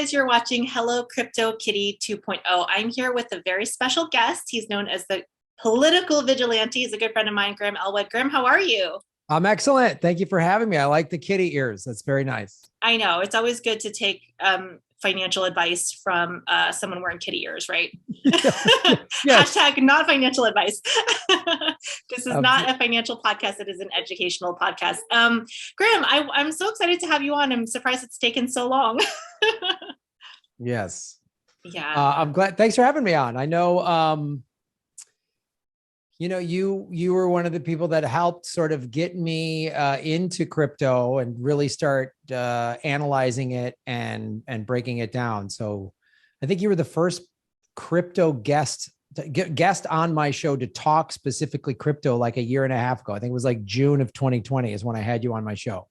guys, you're watching Hello Crypto Kitty 2.0. I'm here with a very special guest. He's known as the Political Vigilante. He's a good friend of mine, Graham Elwood. Graham, how are you? I'm excellent. Thank you for having me. I like the kitty ears. That's very nice. I know. It's always good to take financial advice from someone wearing kitty ears, right? Yes. Hashtag not financial advice. This is not a financial podcast. It is an educational podcast. Graham, I'm so excited to have you on. I'm surprised it's taken so long. Yes. Yeah. I'm glad. Thanks for having me on. I know, you were one of the people that helped sort of get me into crypto and really start analyzing it and breaking it down. So I think you were the first crypto guest on my show to talk specifically crypto like a year and a half ago. I think it was like June of 2020 is when I had you on my show.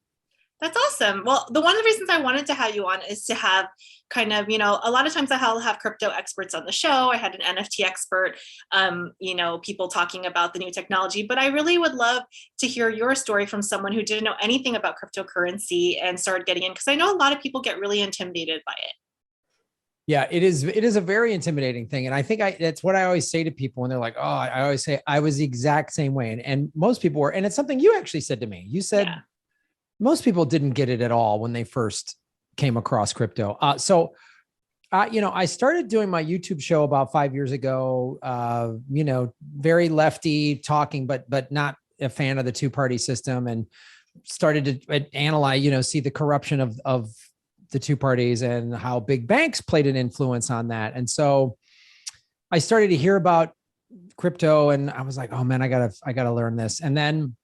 That's awesome. Well, one of the reasons I wanted to have you on is to have kind of, a lot of times I'll have crypto experts on the show. I had an NFT expert, people talking about the new technology, but I really would love to hear your story from someone who didn't know anything about cryptocurrency and started getting in, because I know a lot of people get really intimidated by it. Yeah, it is a very intimidating thing. And I think that's what I always say to people when they're like, oh, I always say I was the exact same way. And most people were, and it's something you actually said to me. You said, yeah. Most people didn't get it at all when they first came across crypto. I started doing my YouTube show about 5 years ago, very lefty talking, but not a fan of the two-party system, and started to analyze, see the corruption of the two parties and how big banks played an influence on that. And so I started to hear about crypto and I was like, oh man, I gotta learn this. And then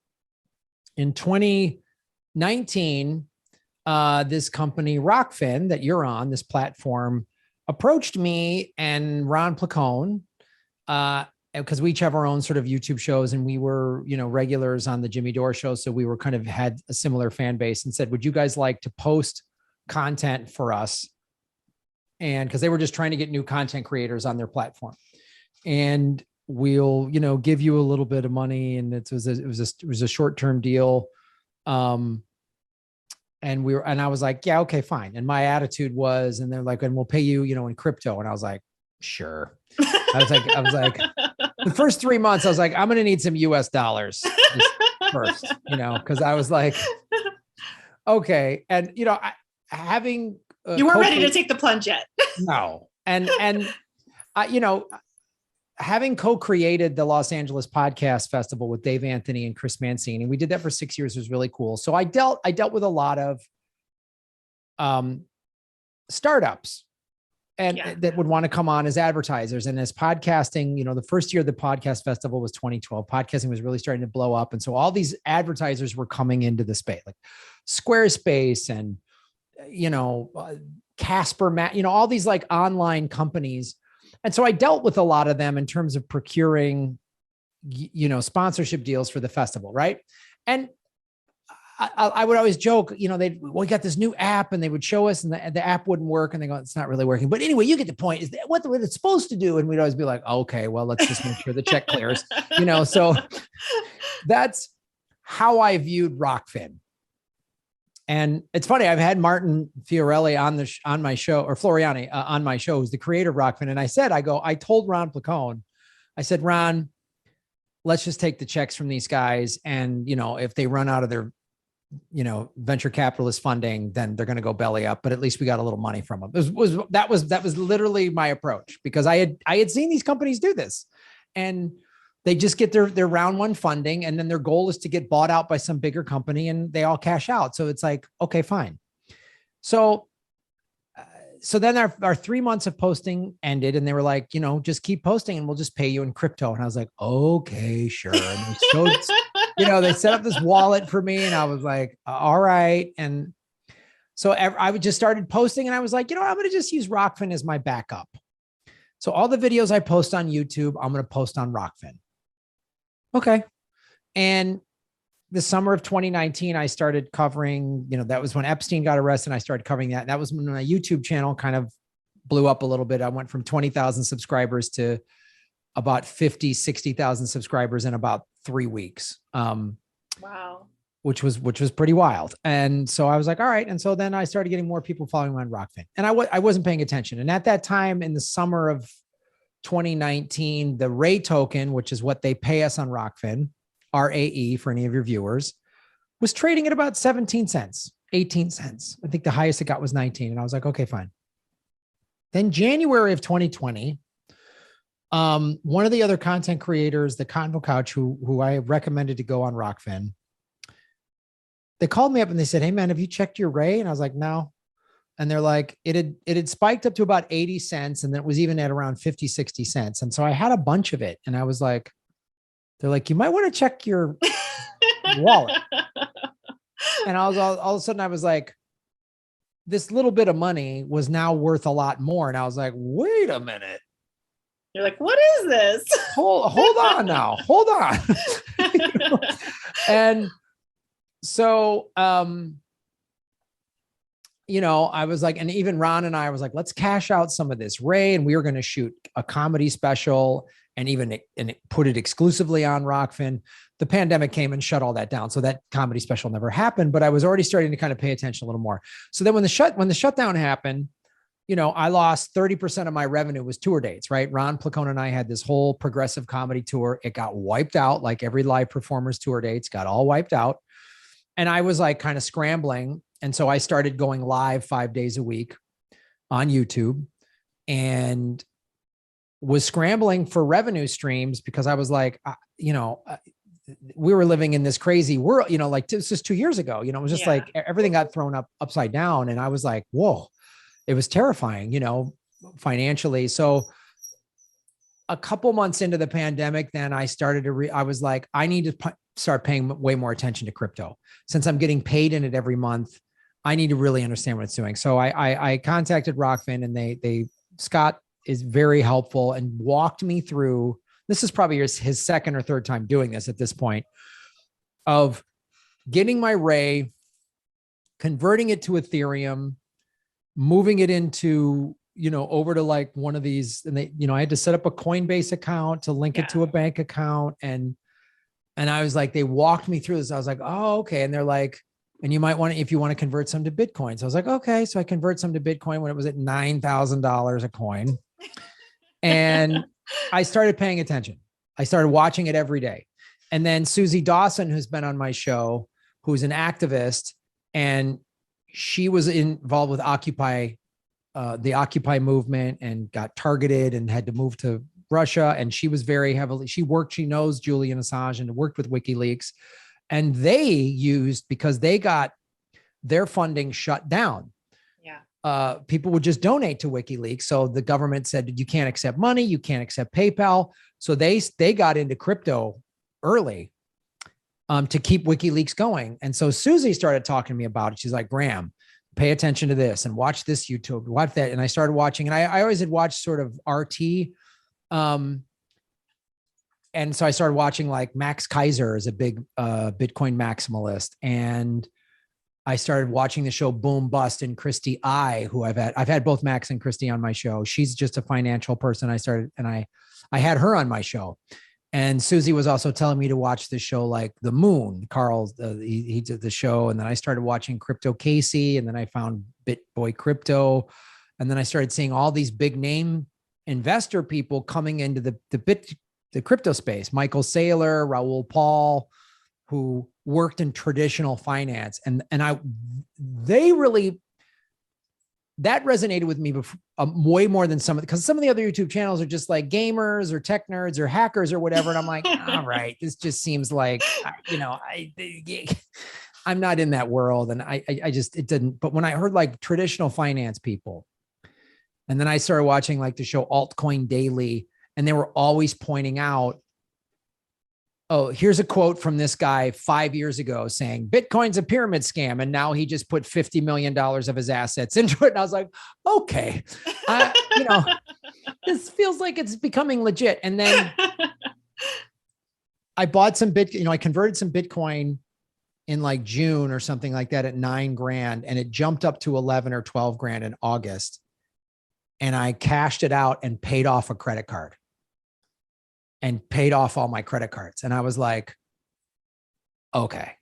in 2019, this company, Rockfin, that you're on, this platform, approached me and Ron Placone, because we each have our own sort of YouTube shows, and we were, regulars on the Jimmy Dore show. So we were kind of had a similar fan base, and said, would you guys like to post content for us? And because they were just trying to get new content creators on their platform, and we'll, give you a little bit of money. And it was a short-term deal. And I was like, yeah, okay, fine. And my attitude was, and they're like, and we'll pay you, in crypto. And I was like, sure. I was like, the first 3 months, I was like, I'm going to need some US dollars first, cause I was like, okay. And, having, you weren't ready to take the plunge yet. No. And having co-created the Los Angeles Podcast Festival with Dave Anthony and Chris Mancini, we did that for 6 years. It was really cool. So I dealt with a lot of startups that would want to come on as advertisers. And as podcasting, the first year of the Podcast Festival was 2012. Podcasting was really starting to blow up. And so all these advertisers were coming into the space, like Squarespace and, Casper, all these like online companies. And so I dealt with a lot of them in terms of procuring, sponsorship deals for the festival. Right. And I would always joke, we got this new app, and they would show us, and the app wouldn't work, and they go, it's not really working. But anyway, you get the point. Is that what it's supposed to do? And we'd always be like, okay, well, let's just make sure the check clears, so that's how I viewed Rockfin. And it's funny, I've had Martin Fiorelli on my show, or Floriani on my show, who's the creator of Rockfin. And I told Ron Placone, I said, Ron, let's just take the checks from these guys. And, if they run out of their, venture capitalist funding, then they're going to go belly up, but at least we got a little money from them. That was literally my approach, because I had seen these companies do this, and they just get their round one funding, and then their goal is to get bought out by some bigger company, and they all cash out. So it's like, okay, fine. So then our 3 months of posting ended, and they were like, just keep posting and we'll just pay you in crypto. And I was like, okay, sure. And they set up this wallet for me, and I was like, all right. And so I just started posting, and I was like, I'm going to just use Rockfin as my backup. So all the videos I post on YouTube, I'm going to post on Rockfin. Okay. And the summer of 2019, I started covering, that was when Epstein got arrested, and I started covering that. And that was when my YouTube channel kind of blew up a little bit. I went from 20,000 subscribers to about 50, 60,000 subscribers in about 3 weeks. Wow. which was pretty wild. And so I was like, all right. And so then I started getting more people following me on Rockfin, and I wasn't paying attention. And at that time in the summer of 2019, the Ray token, which is what they pay us on Rockfin, RAE for any of your viewers, was trading at about 17 cents, 18 cents. I think the highest it got was 19. And I was like, okay, fine. Then January of 2020, one of the other content creators, the Convo Couch, who I recommended to go on Rockfin, they called me up and they said, hey man, have you checked your Ray? And I was like, no. And they're like, it had spiked up to about 80 cents. And then it was even at around 50, 60 cents. And so I had a bunch of it. And I was like, they're like, you might want to check your wallet. And I was all of a sudden I was like, this little bit of money was now worth a lot more. And I was like, wait a minute. You're like, what is this? Hold on now. Hold on. And so, you know, I was like, and even Ron and I was like, let's cash out some of this Ray. And we were going to shoot a comedy special and put it exclusively on Rockfin. The pandemic came and shut all that down. So that comedy special never happened, but I was already starting to kind of pay attention a little more. So then when the shutdown happened, you know, I lost 30% of my revenue was tour dates, right? Ron Placone and I had this whole progressive comedy tour. It got wiped out, like every live performer's tour dates got all wiped out. And I was like kind of scrambling. And so I started going live 5 days a week on YouTube and was scrambling for revenue streams because I was like, you know, we were living in this crazy world, you know, like this is 2 years ago, you know, it was just like everything got thrown upside down. And I was like, whoa, it was terrifying, you know, financially. So a couple months into the pandemic, then I started to, I was like, I need to start paying way more attention to crypto. Since I'm getting paid in it every month, I need to really understand what it's doing. So I contacted Rockfin, and Scott is very helpful and walked me through. This is probably his second or third time doing this at this point, of getting my Ray, converting it to Ethereum, moving it into, you know, over to like one of these, and they, you know, I had to set up a Coinbase account to link it to a bank account. And I was like, they walked me through this. I was like, oh, okay. And they're like, and you might want to, if you want to convert some to Bitcoin. So I was like, okay. So I convert some to Bitcoin when it was at $9,000 a coin. And I started paying attention. I started watching it every day. And then Susie Dawson, who's been on my show, who's an activist, and she was involved with the Occupy movement, and got targeted and had to move to Russia. And she was very heavily, she knows Julian Assange and worked with WikiLeaks. And they used, because they got their funding shut down. People would just donate to WikiLeaks. So the government said, you can't accept money, you can't accept PayPal. So they got into crypto early to keep WikiLeaks going. And so Susie started talking to me about it. She's like, Graham, pay attention to this and watch this YouTube, watch that. And I started watching, and I always had watched sort of RT. And so I started watching, like, Max Kaiser is a big Bitcoin maximalist. And I started watching the show Boom Bust, and Christy who I've had both Max and Christy on my show. She's just a financial person. I had her on my show. And Susie was also telling me to watch the show, like The Moon. Carl, he did the show. And then I started watching Crypto Casey, and then I found BitBoy Crypto. And then I started seeing all these big name investor people coming into the crypto space. Michael Saylor, Raoul Paul, who worked in traditional finance. And that resonated with me way more than because some of the other YouTube channels are just like gamers or tech nerds or hackers or whatever. And I'm like, all right, this just seems like, you know, I'm not in that world. And it didn't, but when I heard like traditional finance people, and then I started watching like the show Altcoin Daily, and they were always pointing out, oh, here's a quote from this guy 5 years ago saying Bitcoin's a pyramid scam. And now he just put $50 million of his assets into it. And I was like, okay, you know, this feels like it's becoming legit. And then I bought some Bitcoin, you know, I converted some Bitcoin in like June or something like that at $9,000, and it jumped up to 11 or 12 grand in August. And I cashed it out and paid off a credit card. And paid off all my credit cards. And I was like, okay,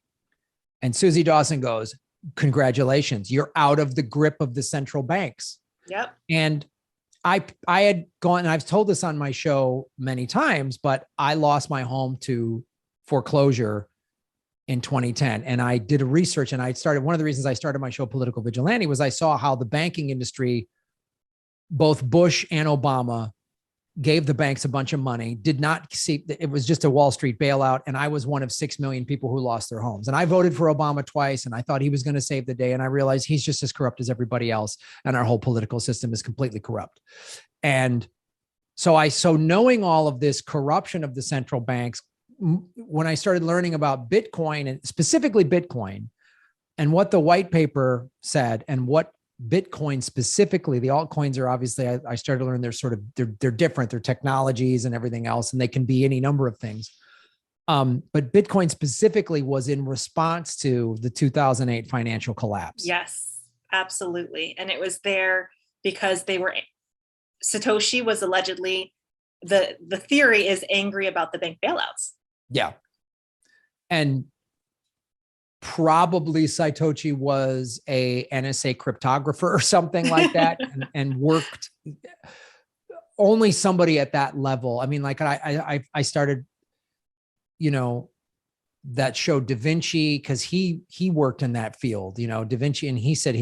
And Susie Dawson goes, congratulations, you're out of the grip of the central banks. Yep. And I had gone, and I've told this on my show many times, but I lost my home to foreclosure in 2010. And I did a research, and one of the reasons I started my show, Political Vigilante, was I saw how the banking industry, both Bush and Obama, gave the banks a bunch of money, did not see, it was just a Wall Street bailout. And I was one of 6 million people who lost their homes. And I voted for Obama twice, and I thought he was going to save the day. And I realized he's just as corrupt as everybody else. And our whole political system is completely corrupt. And so knowing all of this corruption of the central banks, when I started learning about Bitcoin, and specifically Bitcoin, and what the white paper said, and what Bitcoin specifically, the altcoins are obviously, I started to learn they're different, they're technologies and everything else, and they can be any number of things. But Bitcoin specifically was in response to the 2008 financial collapse. Yes, absolutely. And it was there because Satoshi was allegedly, the theory is, angry about the bank bailouts. Yeah. And probably Satoshi was a NSA cryptographer or something like that, and worked, only somebody at that level. I mean, like I started, that show Da Vinci, because he worked in that field, Da Vinci, and he said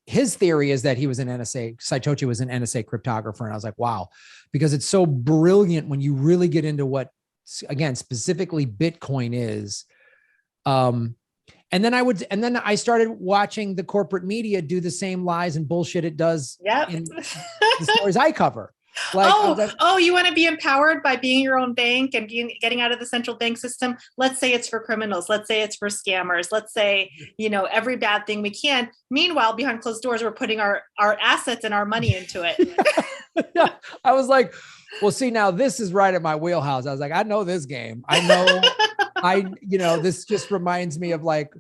his theory is that Satoshi was an NSA cryptographer. And I was like, wow, because it's so brilliant when you really get into what, again, specifically Bitcoin is. And then I started watching the corporate media do the same lies and bullshit it does in the stories I cover. Like, you want to be empowered by being your own bank and getting out of the central bank system? Let's say it's for criminals. Let's say it's for scammers. Let's say, every bad thing we can. Meanwhile, behind closed doors, we're putting our assets and our money into it. Yeah. I was like, well, see, now this is right at my wheelhouse. I was like, I know this game. I know, this just reminds me of like,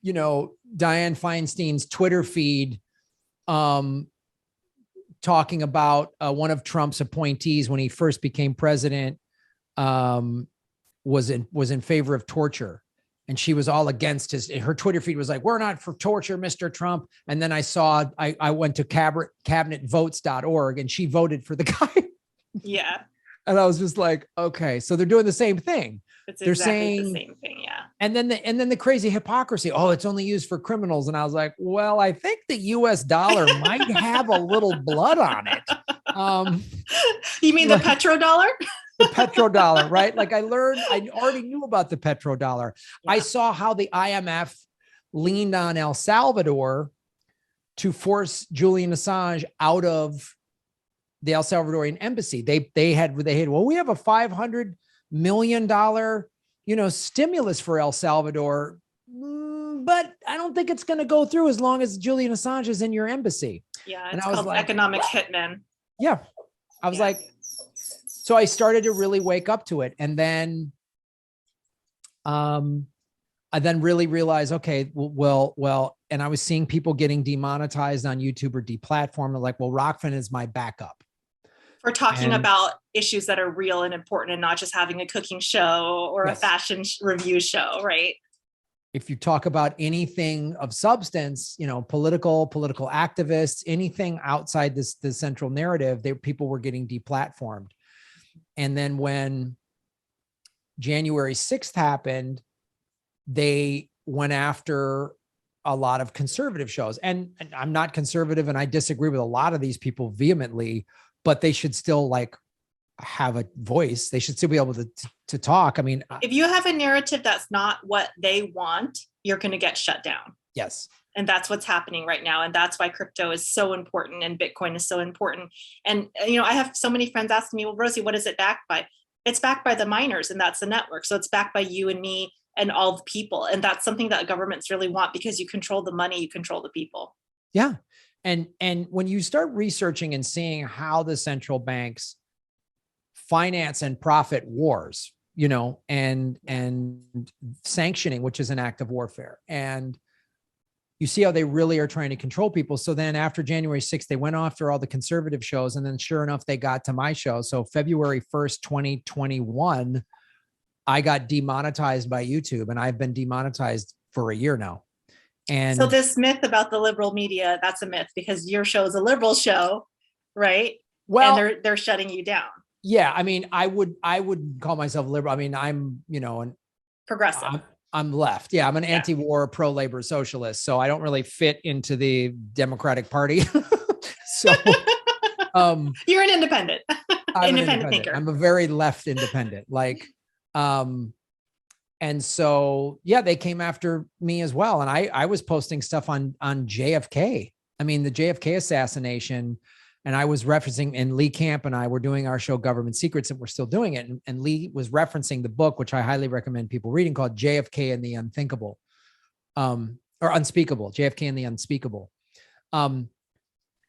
Dianne Feinstein's Twitter feed, talking about one of Trump's appointees when he first became president, was in favor of torture. And she was all against her Twitter feed was like, we're not for torture, Mr. Trump. And then I went to cabinetvotesorg, and she voted for the guy. Yeah. And I was just like, okay, so they're doing the same thing. They're exactly saying the same thing. Yeah. And then the crazy hypocrisy. Oh, it's only used for criminals. And I was like, well, I think the US dollar might have a little blood on it. You mean the petrodollar? The petrodollar, right? Like I already knew about the petrodollar. Yeah. I saw how the IMF leaned on El Salvador to force Julian Assange out of the El Salvadorian embassy. They had, well, we have a $500 million, stimulus for El Salvador, but I don't think it's going to go through as long as Julian Assange is in your embassy. Yeah. It's called economic hitman. Yeah. I was like, so I started to really wake up to it. And then, I then really realized, okay, well, and I was seeing people getting demonetized on YouTube or deplatformed. Like, well, Rockfin is my backup. For talking about issues that are real and important, and not just having a cooking show or a fashion review show, right? If you talk about anything of substance, political activists, anything outside the central narrative, people were getting deplatformed. And then when January 6th happened, they went after a lot of conservative shows. And I'm not conservative, and I disagree with a lot of these people vehemently, but they should still have a voice. They should still be able to talk. I mean, if you have a narrative that's not what they want, you're going to get shut down. Yes. And that's what's happening right now. And that's why crypto is so important and Bitcoin is so important. And, I have so many friends asking me, well, Rosie, what is it backed by? It's backed by the miners, and that's the network. So it's backed by you and me and all the people. And that's something that governments really want, because you control the money, you control the people. Yeah. And when you start researching and seeing how the central banks finance and profit wars, and sanctioning, which is an act of warfare, and you see how they really are trying to control people. So then after January 6th, they went after all the conservative shows, and then sure enough, they got to my show. So February 1st, 2021, I got demonetized by YouTube, and I've been demonetized for a year now. And so this myth about the liberal media, that's a myth because your show is a liberal show, right? Well, and they're shutting you down. Yeah, I mean, I would call myself liberal. I mean, I'm, Progressive. I'm left. Yeah, I'm an anti-war, pro-labor socialist. So I don't really fit into the Democratic Party. So you're an independent. Independent thinker. I'm a very left independent. And so, yeah, they came after me as well. And I was posting stuff on JFK. I mean, the JFK assassination, and I was referencing, and Lee Camp and I were doing our show Government Secrets, and we're still doing it. And Lee was referencing the book, which I highly recommend people reading, called JFK and the Unthinkable, or Unspeakable, JFK and the Unspeakable. And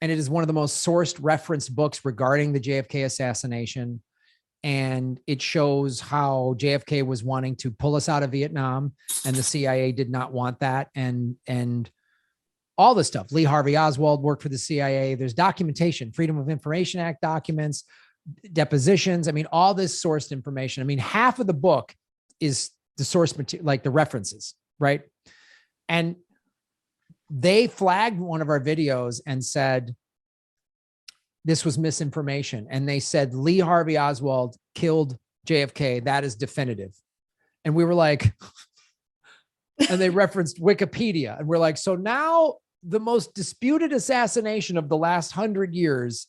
it is one of the most sourced, referenced books regarding the JFK assassination. And it shows how JFK was wanting to pull us out of Vietnam, and the CIA did not want that. And all this stuff. Lee Harvey Oswald worked for the CIA. There's documentation, Freedom of Information Act documents, depositions. I mean, all this sourced information. I mean, half of the book is the source material, like the references, right? And they flagged one of our videos and said, this was misinformation. And they said, Lee Harvey Oswald killed JFK. That is definitive. And we were like, and they referenced Wikipedia. And we're like, so now the most disputed assassination of the last 100 years,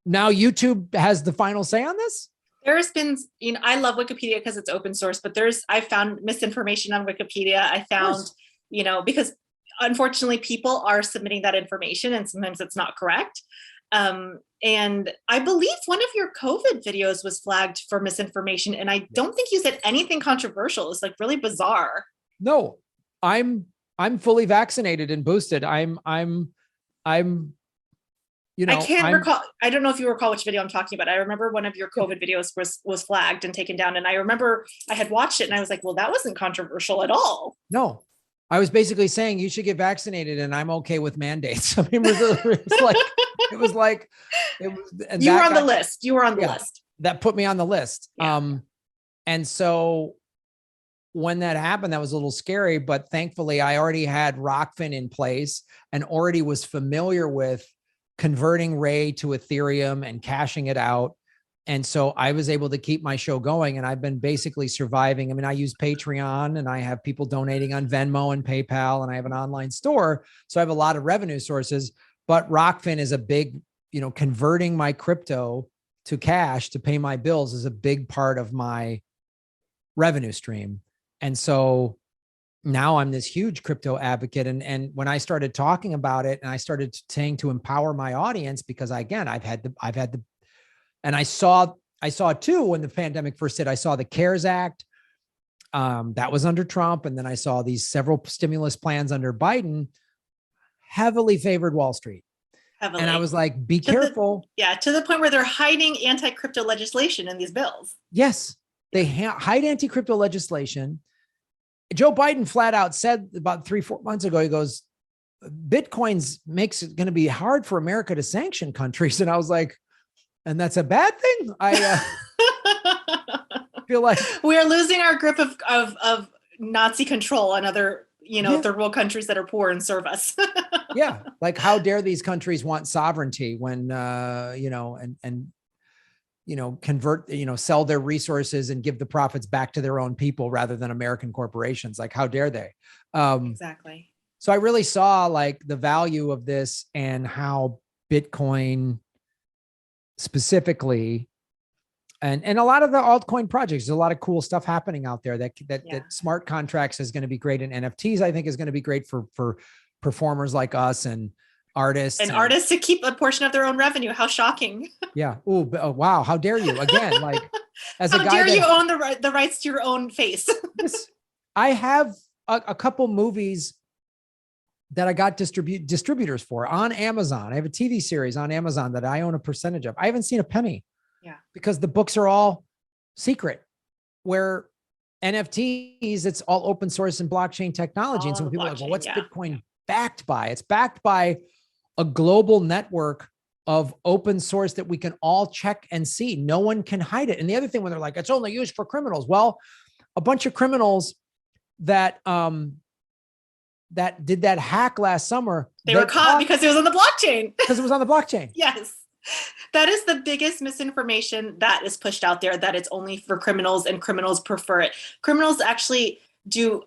now YouTube has the final say on this? There's been, I love Wikipedia because it's open source, but I found misinformation on Wikipedia. I found, because unfortunately people are submitting that information and sometimes it's not correct. And I believe one of your COVID videos was flagged for misinformation. And I don't think you said anything controversial. It's like really bizarre. No, I'm fully vaccinated and boosted. I can't recall. I don't know if you recall which video I'm talking about. I remember one of your COVID videos was flagged and taken down. And I remember I had watched it and I was like, well, that wasn't controversial at all. No, I was basically saying you should get vaccinated and I'm okay with mandates. I mean, it was like, and you were on the list. You were on the list. That put me on the list. Yeah. And so when that happened, that was a little scary, but thankfully I already had Rockfin in place and already was familiar with converting Ray to Ethereum and cashing it out. And so I was able to keep my show going, and I've been basically surviving. I mean, I use Patreon and I have people donating on Venmo and PayPal, and I have an online store. So I have a lot of revenue sources, but Rockfin is a big, converting my crypto to cash to pay my bills is a big part of my revenue stream. And so now I'm this huge crypto advocate. And when I started talking about it and I started saying to empower my audience, because again, and I saw too, when the pandemic first hit, I saw the CARES Act that was under Trump. And then I saw these several stimulus plans under Biden heavily favored Wall Street. Heavily. And I was like, be careful. To the point where they're hiding anti-crypto legislation in these bills. Yes, they hide anti-crypto legislation. Joe Biden flat out said about 3-4 months ago, he goes, Bitcoin's makes it going to be hard for America to sanction countries. And I was like, and that's a bad thing. I feel like we're losing our grip of Nazi control on other, third world countries that are poor and serve us. Yeah. Like, how dare these countries want sovereignty when, convert, sell their resources and give the profits back to their own people rather than American corporations. Like, how dare they? Exactly. So I really saw like the value of this and how Bitcoin specifically, and a lot of the altcoin projects, there's a lot of cool stuff happening out there that smart contracts is going to be great. And NFTs, I think, is going to be great for performers like us and artists. And artists to keep a portion of their own revenue. How shocking. Yeah. Oh, wow. How dare you? Again, like, as a guy, how dare you own the rights to your own face? Yes, I have a couple movies that I got distributors for on Amazon. I have a TV series on Amazon that I own a percentage of. I haven't seen a penny. Yeah. Because the books are all secret. Where NFTs, it's all open source and blockchain technology. And so people are like, well, what's Bitcoin backed by? It's backed by a global network of open source that we can all check and see. No one can hide it. And the other thing, when they're like, it's only used for criminals. Well, a bunch of criminals that that did that hack last summer, they were caught because it was on the blockchain. Because it was on the blockchain. Yes. That is the biggest misinformation that is pushed out there, that it's only for criminals and criminals prefer it. Criminals actually do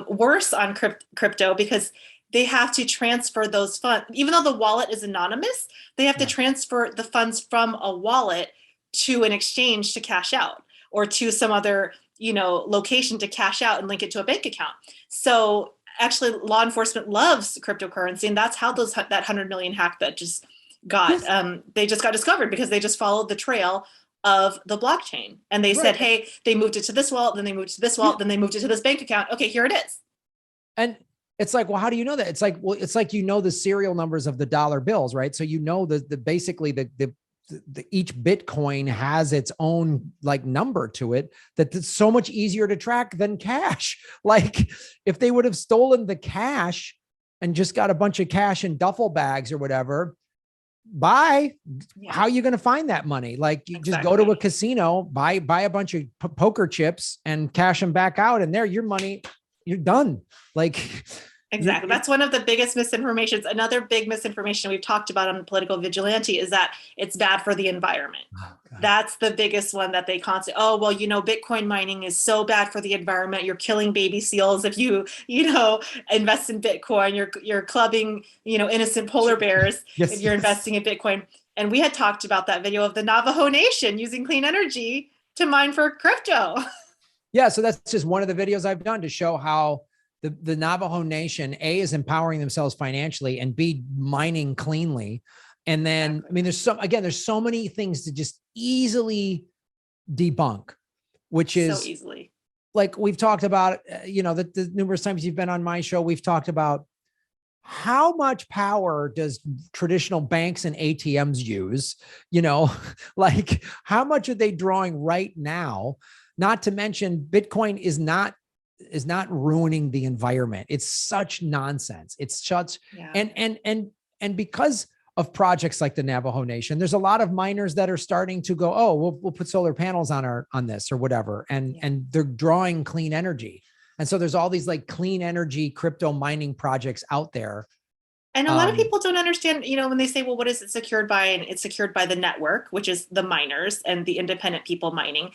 worse on crypto because they have to transfer those funds. Even though the wallet is anonymous, they have to transfer the funds from a wallet to an exchange to cash out, or to some other, location to cash out and link it to a bank account. So actually law enforcement loves cryptocurrency, and that's how that 100 million hack that just got, they just got discovered because they just followed the trail of the blockchain. And they said, hey, they moved it to this wallet, then they moved it to this wallet, then they moved it to this bank account. Okay, here it is. And it's like, well, how do you know that? It's like, well, it's like, the serial numbers of the dollar bills, right? So basically the each Bitcoin has its own like number to it that's so much easier to track than cash. Like if they would have stolen the cash and just got a bunch of cash in duffel bags or whatever, how are you going to find that money? Like you just go to a casino, buy a bunch of poker chips and cash them back out, and there, your money, you're done. Like exactly. That's one of the biggest misinformations. Another big misinformation we've talked about on the Political Vigilante is that it's bad for the environment. Oh, that's the biggest one that they constantly, Bitcoin mining is so bad for the environment. You're killing baby seals if you invest in Bitcoin. You're clubbing, innocent polar bears if you're investing in Bitcoin. And we had talked about that video of the Navajo Nation using clean energy to mine for crypto. Yeah. So that's just one of the videos I've done to show how the Navajo Nation, A, is empowering themselves financially, and B, mining cleanly. And then, there's so many things to just easily debunk, which is so easily, like we've talked about, the numerous times you've been on my show, we've talked about how much power does traditional banks and ATMs use, like how much are they drawing right now? Not to mention Bitcoin is not ruining the environment. It's such nonsense. It's such, and because of projects like the Navajo Nation, there's a lot of miners that are starting to go, oh, we'll put solar panels on this or whatever. And they're drawing clean energy. And so there's all these like clean energy crypto mining projects out there. And a lot of people don't understand, when they say, well, what is it secured by? And it's secured by the network, which is the miners and the independent people mining.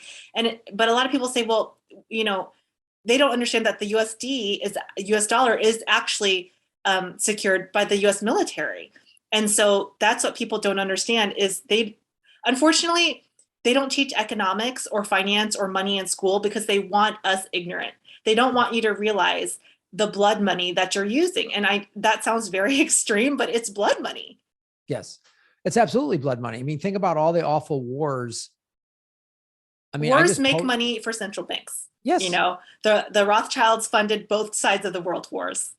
But a lot of people say, well, they don't understand that the US dollar is actually secured by the US military. And so that's what people don't understand is unfortunately, they don't teach economics or finance or money in school because they want us ignorant. They don't want you to realize the blood money that you're using. And that sounds very extreme, but it's blood money. Yes, it's absolutely blood money. Think about all the awful wars. Wars make money for central banks. Yes. The Rothschilds funded both sides of the world wars.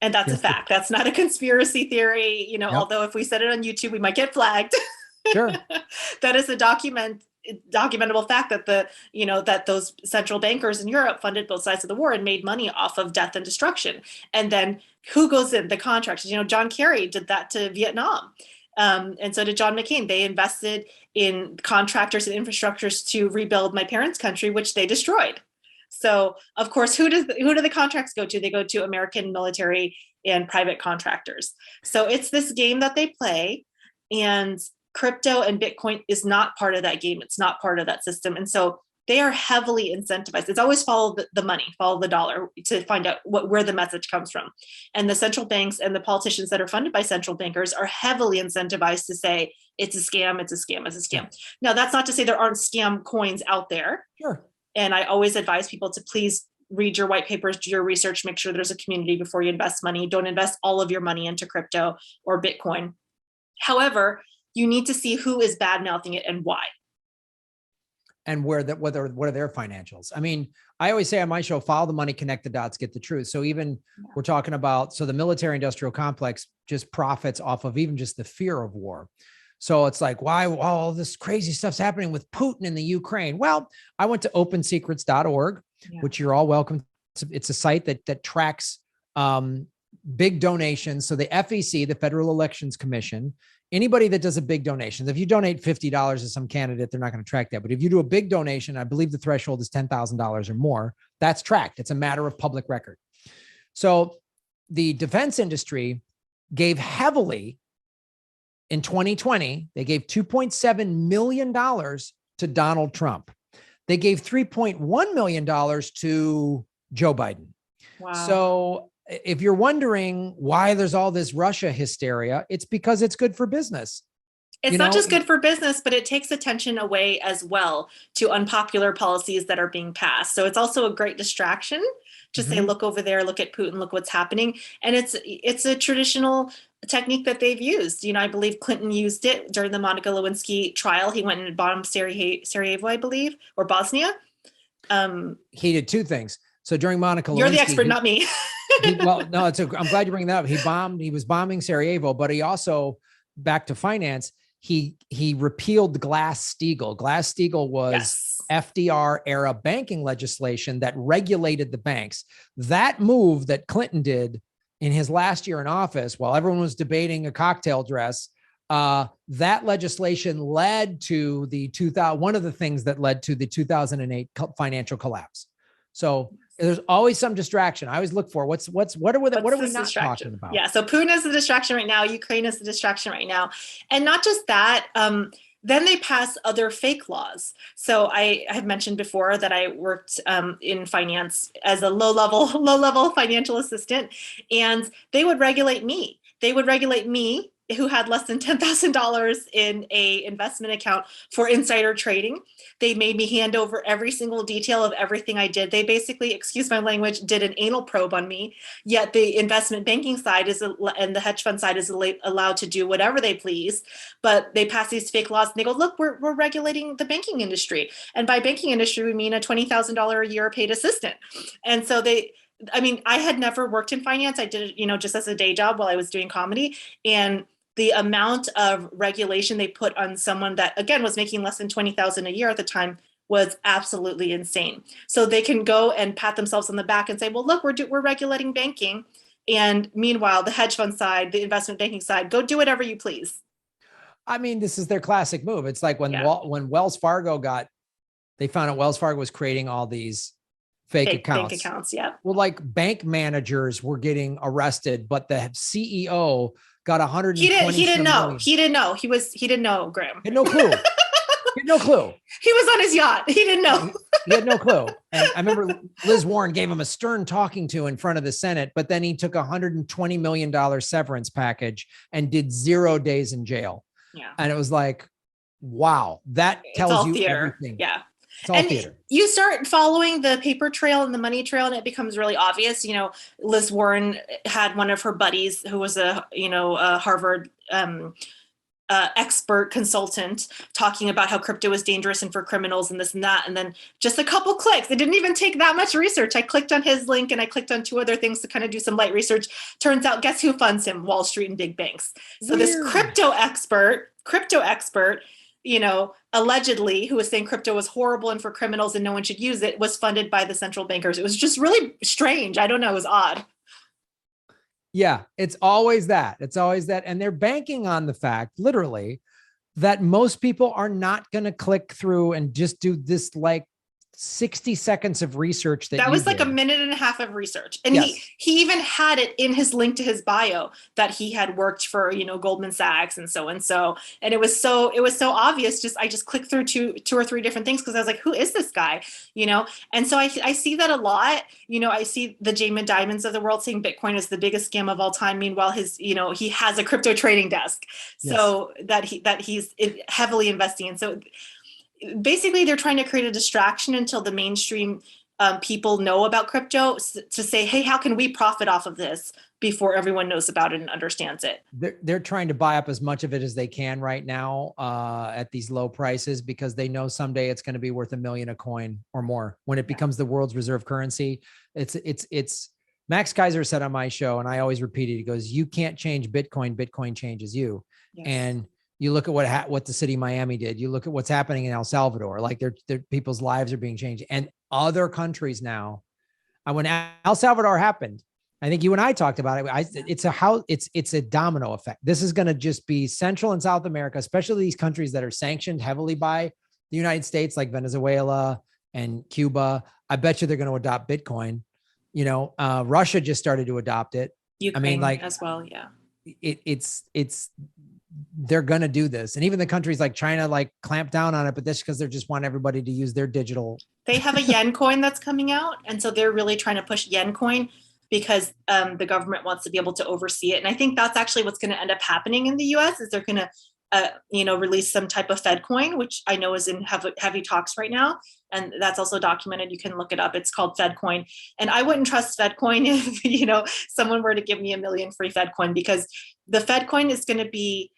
And that's a fact. That's not a conspiracy theory, although if we said it on YouTube, we might get flagged. Sure. That is a documentable fact that that those central bankers in Europe funded both sides of the war and made money off of death and destruction. And then who goes in? The contractors. John Kerry did that to Vietnam. And so did John McCain. They invested in contractors and infrastructures to rebuild my parents' country, which they destroyed. So, of course, who do the contracts go to? They go to American military and private contractors. So it's this game that they play, and crypto and Bitcoin is not part of that game. It's not part of that system. And so they are heavily incentivized. It's always follow the money, follow the dollar to find out where the message comes from. And the central banks and the politicians that are funded by central bankers are heavily incentivized to say, it's a scam, it's a scam, it's a scam. Now, that's not to say there aren't scam coins out there. Sure. And I always advise people to please read your white papers, do your research, make sure there's a community before you invest money. Don't invest all of your money into crypto or Bitcoin. However, you need to see who is bad mouthing it and why. And what are their financials? I always say on my show, follow the money, connect the dots, get the truth. So even we're talking about, the military industrial complex just profits off of even just the fear of war. So it's like, why all this crazy stuff's happening with Putin in the Ukraine? Well, I went to opensecrets.org, which you're all welcome. It's a site that tracks big donations. So the FEC, the Federal Elections Commission, anybody that does a big donation, if you donate $50 to some candidate, they're not going to track that. But if you do a big donation, I believe the threshold is $10,000 or more, that's tracked. It's a matter of public record. So the defense industry gave heavily in 2020. They gave $2.7 million to Donald Trump. They gave $3.1 million to Joe Biden. Wow. So if you're wondering why there's all this Russia hysteria, it's because it's good for business. It's not just good for business, but it takes attention away as well to unpopular policies that are being passed. So it's also a great distraction to say, look over there, look at Putin, look what's happening. And it's a traditional technique that they've used. I believe Clinton used it during the Monica Lewinsky trial. He went and bombed Sarajevo, I believe, or Bosnia. He did two things. So during Monica Lewinsky, you're the expert, not me. I'm glad you bring that up. He was bombing Sarajevo, but he also, back to finance, he repealed Glass-Steagall. Glass-Steagall was FDR era banking legislation that regulated the banks. That move that Clinton did in his last year in office, while everyone was debating a cocktail dress, that legislation led to one of the things that led to the 2008 financial collapse. So there's always some distraction. I always look for what are we not talking about? Yeah. So Putin is the distraction right now. Ukraine is the distraction right now. And not just that, then they pass other fake laws. So I have mentioned before that I worked in finance as a low-level financial assistant, and they would regulate me. Who had less than $10,000 in a investment account for insider trading. They made me hand over every single detail of everything I did. They basically, excuse my language, did an anal probe on me. Yet the investment banking side and the hedge fund side is allowed to do whatever they please. But they pass these fake laws and they go, look, we're regulating the banking industry. And by banking industry, we mean a $20,000 a year paid assistant. And so I had never worked in finance. I did it, just as a day job while I was doing comedy. And the amount of regulation they put on someone that, again, was making less than $20,000 a year at the time was absolutely insane. So they can go and pat themselves on the back and say, well, look, we're regulating banking. And meanwhile, the hedge fund side, the investment banking side, go do whatever you please. I mean, this is their classic move. It's like when Wells Fargo they found out Wells Fargo was creating all these fake accounts. Bank accounts, yeah. Well, like bank managers were getting arrested, but the CEO got 120. He didn't know. He didn't know, Graham. He had no clue. He was on his yacht. He didn't know. He had no clue. And I remember Liz Warren gave him a stern talking to in front of the Senate, but then he took $120 million severance package and did 0 days in jail. Yeah. And it was like, wow, that tells you everything. Yeah. It's all theater. You start following the paper trail and the money trail, and it becomes really obvious. Liz Warren had one of her buddies who was a Harvard expert consultant talking about how crypto is dangerous and for criminals and this and that. And then just a couple clicks, it didn't even take that much research. I clicked on his link and I clicked on two other things to kind of do some light research. Turns out, guess who funds him? Wall Street and big banks. So this crypto expert, allegedly, who was saying crypto was horrible and for criminals and no one should use it, was funded by the central bankers. It was just really strange. I don't know. It was odd. Yeah, it's always that. And they're banking on the fact, literally, that most people are not going to click through and just do this like 60 seconds of research. That was like a minute and a half of research. And he even had it in his link to his bio that he had worked for, Goldman Sachs and so. And it was so obvious. I just clicked through two or three different things because I was like, who is this guy? And so I see that a lot. I see the Jamie Dimons of the world saying Bitcoin is the biggest scam of all time. Meanwhile, he has a crypto trading desk. So that he's heavily investing in. So basically, they're trying to create a distraction until the mainstream people know about crypto to say, hey, how can we profit off of this before everyone knows about it and understands it? They're trying to buy up as much of it as they can right now at these low prices because they know someday it's going to be worth $1 million a coin or more when it becomes the world's reserve currency. It's Max Kaiser said on my show, and I always repeat it. He goes, "You can't change Bitcoin. Bitcoin changes you." Yes. And you look at what the city of Miami did. You look at what's happening in El Salvador. Like their people's lives are being changed, and other countries now. When El Salvador happened, I think you and I talked about it. It's a domino effect. This is going to just be Central and South America, especially these countries that are sanctioned heavily by the United States, like Venezuela and Cuba. I bet you they're going to adopt Bitcoin. Russia just started to adopt it. I mean, Ukraine like as well. Yeah. it's they're going to do this. And even the countries like China, like clamp down on it, but that's because they just want everybody to use their digital. They have a yen coin that's coming out. And so they're really trying to push yen coin because the government wants to be able to oversee it. And I think that's actually what's going to end up happening in the US is they're going to, release some type of Fedcoin, which I know is in heavy talks right now. And that's also documented. You can look it up. It's called Fedcoin. And I wouldn't trust Fedcoin if, someone were to give me 1 million free Fedcoin, because the Fedcoin is going to be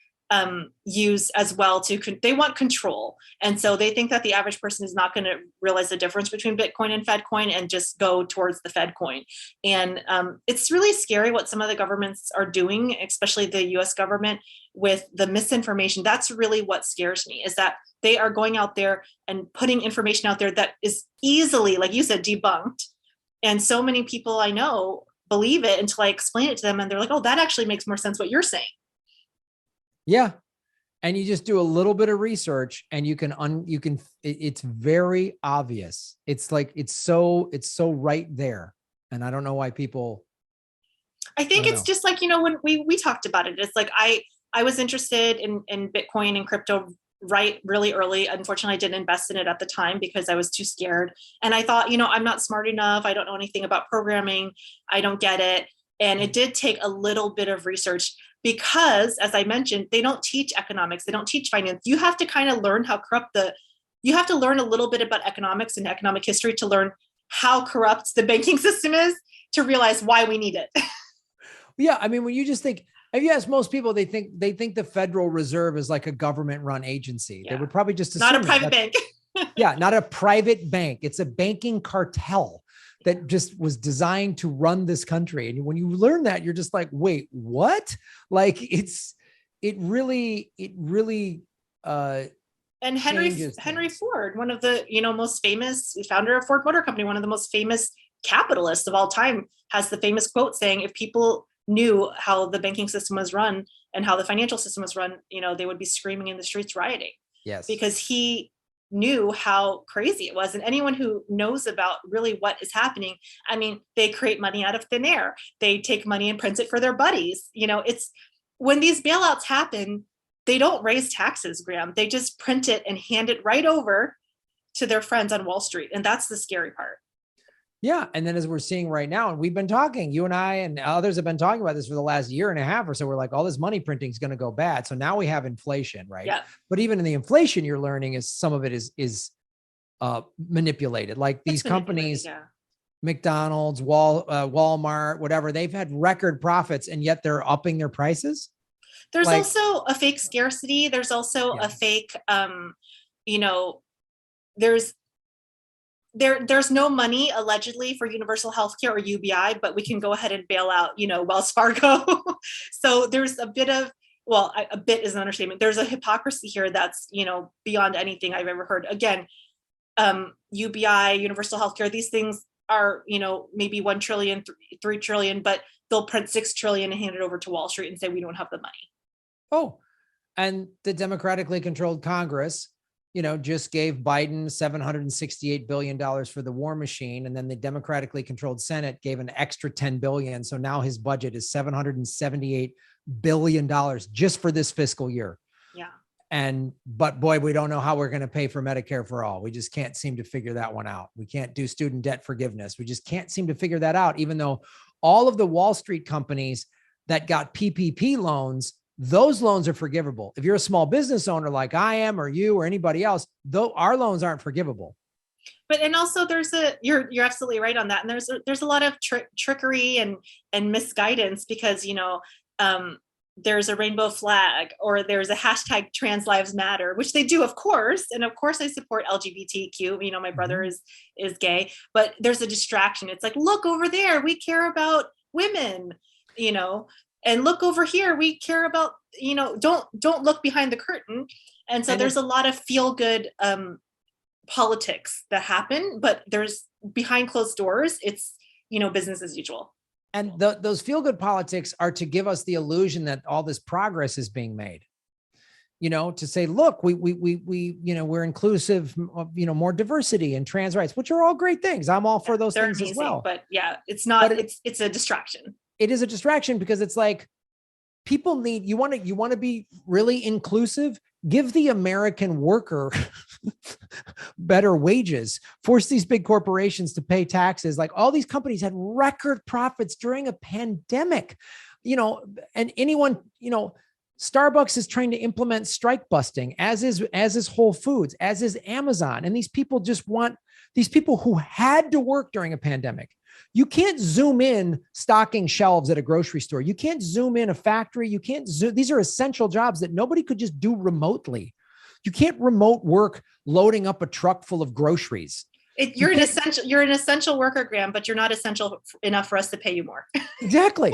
used as well they want control. And so they think that the average person is not going to realize the difference between Bitcoin and Fedcoin and just go towards the Fedcoin. And it's really scary what some of the governments are doing, especially the US government, with the misinformation. That's really what scares me, is that they are going out there and putting information out there that is easily, like you said, debunked. And so many people I know believe it until I explain it to them. And they're like, oh, that actually makes more sense what you're saying. Yeah. And you just do a little bit of research and it's very obvious. It's like, it's so right there. And I don't know why people. I think it's just like, when we talked about it, it's like, I was interested in Bitcoin and crypto really early. Unfortunately, I didn't invest in it at the time because I was too scared. And I thought, I'm not smart enough. I don't know anything about programming. I don't get it. And it did take a little bit of research because, as I mentioned, they don't teach economics. They don't teach finance. You have to kind of learn how corrupt you have to learn a little bit about economics and economic history to learn how corrupt the banking system is to realize why we need it. Yeah. I mean, when you just think, if you ask most people, they think the Federal Reserve is like a government-run agency. Yeah. They would probably just assume not a private bank. Yeah, not a private bank. It's a banking cartel that just was designed to run this country. And when you learn that, you're just like, wait, what? Like it really. And Henry Ford, one of the most famous founder of Ford Motor Company, one of the most famous capitalists of all time, has the famous quote saying, if people knew how the banking system was run and how the financial system was run, they would be screaming in the streets rioting. Yes. Because he knew how crazy it was. And anyone who knows about really what is happening, I mean, they create money out of thin air. They take money and print it for their buddies. It's when these bailouts happen, they don't raise taxes, Graham. They just print it and hand it right over to their friends on Wall Street. And that's the scary part. Yeah. And then as we're seeing right now, and we've been talking, you and I and others have been talking about this for the last year and a half or so, we're like, all this money printing is going to go bad. So now we have inflation, right? Yeah. But even in the inflation, you're learning is some of it is manipulated. Like these companies, yeah. McDonald's, Walmart, whatever, they've had record profits and yet they're upping their prices. There's also a fake scarcity. There's also a fake, there's no money allegedly for universal healthcare or UBI, but we can go ahead and bail out, Wells Fargo. So there's a bit of, a bit is an understatement. There's a hypocrisy here that's, beyond anything I've ever heard. Again, UBI, universal healthcare, these things are, maybe 1 trillion, 3 trillion, but they'll print 6 trillion and hand it over to Wall Street and say, we don't have the money. Oh, and the democratically controlled Congress, just gave Biden $768 billion for the war machine. And then the democratically controlled Senate gave an extra $10 billion. So now his budget is $778 billion just for this fiscal year. Yeah. But boy, we don't know how we're going to pay for Medicare for all. We just can't seem to figure that one out. We can't do student debt forgiveness. We just can't seem to figure that out, even though all of the Wall Street companies that got PPP loans, those loans are forgivable. If you're a small business owner like I am, or you, or anybody else, though, our loans aren't forgivable. But and also you're absolutely right on that. And there's a lot of trickery and misguidance because there's a rainbow flag or there's a hashtag trans lives matter, which they do, of course. And of course I support LGBTQ. My brother is gay, but there's a distraction. It's like, look over there, we care about women, and look over here, we care about, don't look behind the curtain. And so there's a lot of feel good politics that happen, but there's behind closed doors, it's, business as usual. And those feel good politics are to give us the illusion that all this progress is being made, to say, look, we're inclusive, more diversity and trans rights, which are all great things. I'm all for those things amazing, as well. But yeah, it's not, it's a distraction. it is a distraction because it's like people need, you want to be really inclusive, give the American worker better wages, force these big corporations to pay taxes. Like all these companies had record profits during a pandemic, and anyone, Starbucks is trying to implement strike busting, as is Whole Foods, as is Amazon. And these people these people who had to work during a pandemic. You can't zoom in stocking shelves at a grocery store. You can't zoom in a factory. You can't these are essential jobs that nobody could just do remotely. You can't remote work loading up a truck full of groceries. You're an essential worker, Graham, but you're not essential enough for us to pay you more. Exactly.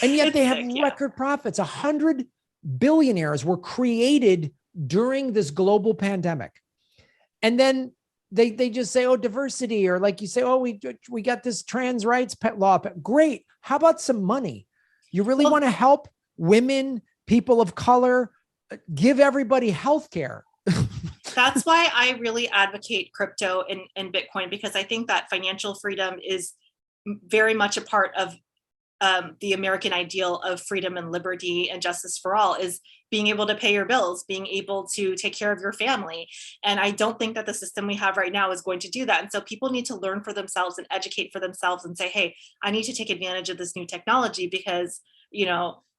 And yet they have record profits. 100 billionaires were created during this global pandemic. And then they just say, oh, diversity, or like you say, oh, we got this trans rights law. Great. How about some money? You really want to help women, people of color, give everybody healthcare. That's why I really advocate crypto and Bitcoin, because I think that financial freedom is very much a part of the American ideal of freedom and liberty and justice for all, is being able to pay your bills, being able to take care of your family. And I don't think that the system we have right now is going to do that. And so people need to learn for themselves and educate for themselves and say, hey, I need to take advantage of this new technology because,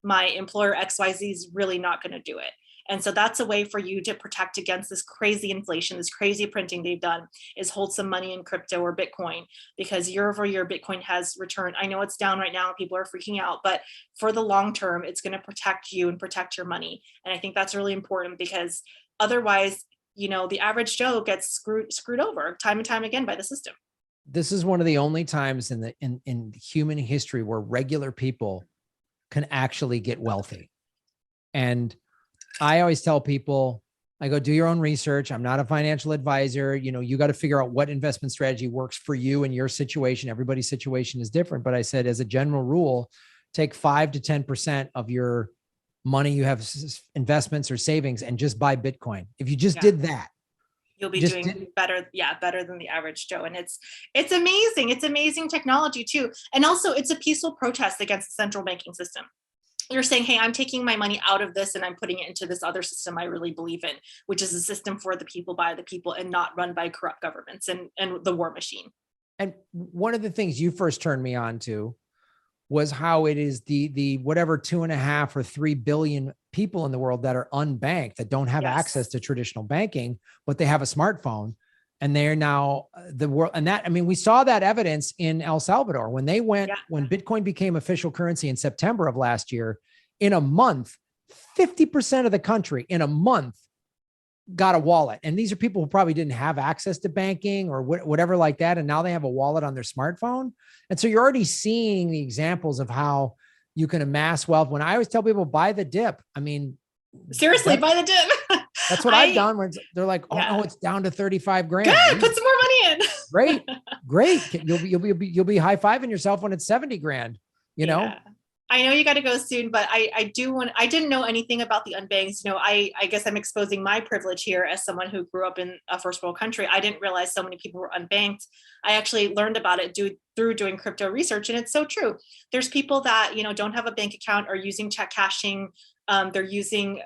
my employer XYZ is really not going to do it. And so that's a way for you to protect against this crazy inflation, this crazy printing they've done, is hold some money in crypto or Bitcoin, because year over year, Bitcoin has returned. I know it's down right now, people are freaking out, but for the long term, it's going to protect you and protect your money. And I think that's really important, because otherwise, the average Joe gets screwed over time and time again by the system. This is one of the only times in human history where regular people can actually get wealthy. And I always tell people, I go, do your own research. I'm not a financial advisor. You got to figure out what investment strategy works for you and your situation. Everybody's situation is different. But I said, as a general rule, take 5 to 10% of your money you have investments or savings and just buy Bitcoin. If you just did that, you'll be doing better. Yeah, better than the average Joe. And it's amazing. It's amazing technology too. And also it's a peaceful protest against the central banking system. You're saying, hey, I'm taking my money out of this and I'm putting it into this other system I really believe in, which is a system for the people, by the people, and not run by corrupt governments and the war machine. And one of the things you first turned me on to was how it is the whatever 2.5 or 3 billion people in the world that are unbanked, that don't have access to traditional banking, but they have a smartphone. And they're now the world. And that, we saw that evidence in El Salvador when they went, when Bitcoin became official currency in September of last year. In a month, 50% of the country in a month got a wallet. And these are people who probably didn't have access to banking or whatever like that. And now they have a wallet on their smartphone. And so you're already seeing the examples of how you can amass wealth. When I always tell people, buy the dip. Seriously, buy the dip. That's what I've done. When they're like, oh no, it's down to 35 grand. Good, put some more money in. Great. You'll be high-fiving yourself when it's 70 grand, I know you got to go soon, but I didn't know anything about the unbanked. I guess I'm exposing my privilege here as someone who grew up in a first world country. I didn't realize so many people were unbanked. I actually learned about it through doing crypto research. And it's so true. There's people that, don't have a bank account, or using check cashing. They're using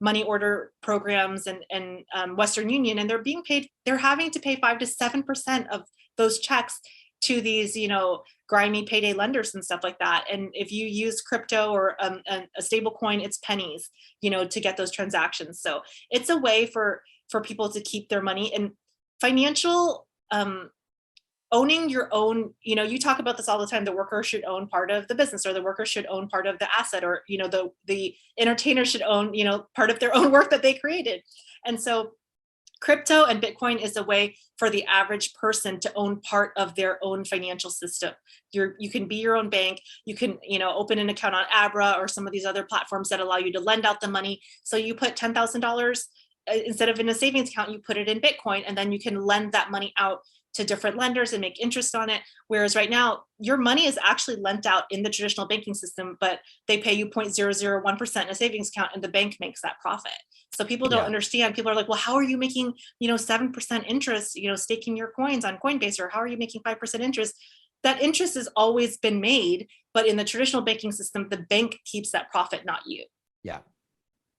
money order programs and Western Union, and they're having to pay 5 to 7% of those checks to these, grimy payday lenders and stuff like that. And if you use crypto or a stable coin, it's pennies, to get those transactions. So it's a way for people to keep their money. And financial owning your own, you talk about this all the time, the worker should own part of the business, or the worker should own part of the asset, or, the entertainer should own, part of their own work that they created. And so crypto and Bitcoin is a way for the average person to own part of their own financial system. You can be your own bank. You can, open an account on Abra or some of these other platforms that allow you to lend out the money. So you put $10,000 instead of in a savings account, you put it in Bitcoin, and then you can lend that money out to different lenders and make interest on it. Whereas right now, your money is actually lent out in the traditional banking system, but they pay you 0.001% in a savings account, and the bank makes that profit. So people don't understand. People are like, well, how are you making, 7% interest, staking your coins on Coinbase, or how are you making 5% interest? that interest has always been made, but in the traditional banking system, the bank keeps that profit, not you. Yeah.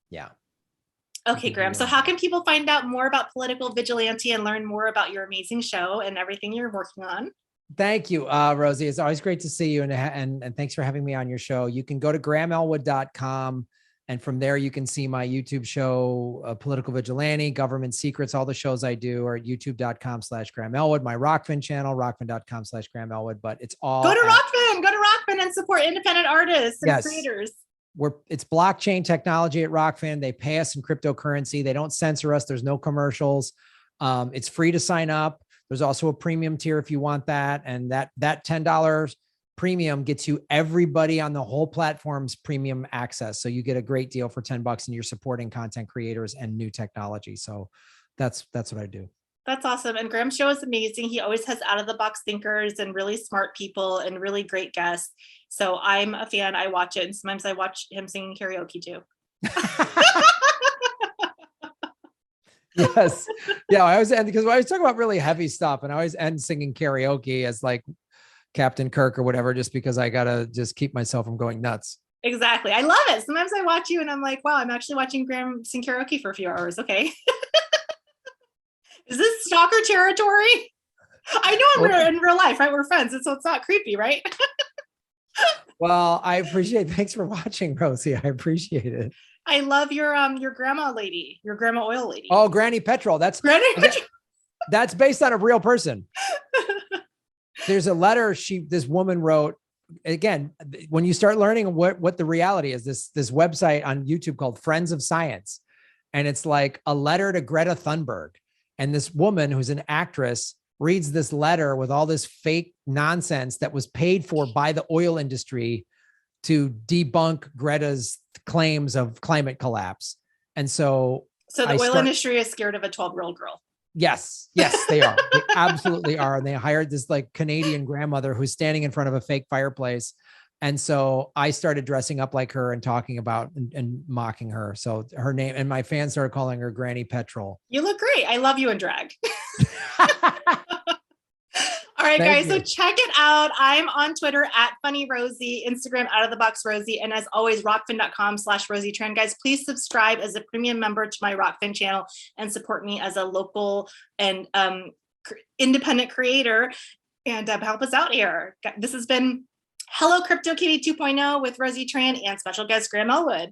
Yeah. Okay, Graham. So how can people find out more about Political Vigilante and learn more about your amazing show and everything you're working on? Thank you, Rosie. It's always great to see you, and thanks for having me on your show. You can go to grahamelwood.com, and from there you can see my YouTube show, Political Vigilante, Government Secrets. All the shows I do are at youtube.com/GrahamElwood. My Rockfin channel, rockfin.com/GrahamElwood. But it's all go to Rockfin and support independent artists and creators. It's blockchain technology at Rockfin. They pay us in cryptocurrency. They don't censor us. There's no commercials. It's free to sign up. There's also a premium tier if you want that. And that $10 premium gets you everybody on the whole platform's premium access. So you get a great deal for $10 and you're supporting content creators and new technology. So that's what I do. That's awesome. And Graham's show is amazing. He always has out of the box thinkers and really smart people and really great guests. So I'm a fan. I watch it. And sometimes I watch him singing karaoke too. Yes. Yeah. I always end, because I always talk about really heavy stuff and I always end singing karaoke as like Captain Kirk or whatever, just because I got to just keep myself from going nuts. Exactly. I love it. Sometimes I watch you and I'm like, wow, I'm actually watching Graham sing karaoke for a few hours. Okay. Is this stalker territory? I know we're in real life, right? We're friends. So it's not creepy, right? Well, I appreciate, thanks for watching, Rosie. I appreciate it. I love your grandma lady, your grandma oil lady. Oh, Granny Petrol. That's based on a real person. There's a letter this woman wrote. Again, when you start learning what the reality is, this website on YouTube called Friends of Science, and it's like a letter to Greta Thunberg. And this woman who's an actress reads this letter with all this fake nonsense that was paid for by the oil industry to debunk Greta's claims of climate collapse. And so the oil industry is scared of a 12-year-old girl. Yes, they are. They absolutely are. And they hired this like Canadian grandmother who's standing in front of a fake fireplace. And so I started dressing up like her and talking about and mocking her. So her name, and my fans started calling her Granny Petrol. You look great. I love you in drag. All right, guys. So check it out. I'm on Twitter at Funny Rosie, Instagram Out of the Box Rosie, and as always, rockfin.com/Rosie Tran. Guys, please subscribe as a premium member to my Rockfin channel and support me as a local and independent creator and help us out here. This has been Hello Crypto Kitty 2.0 with Rosie Tran and special guest Graham Elwood.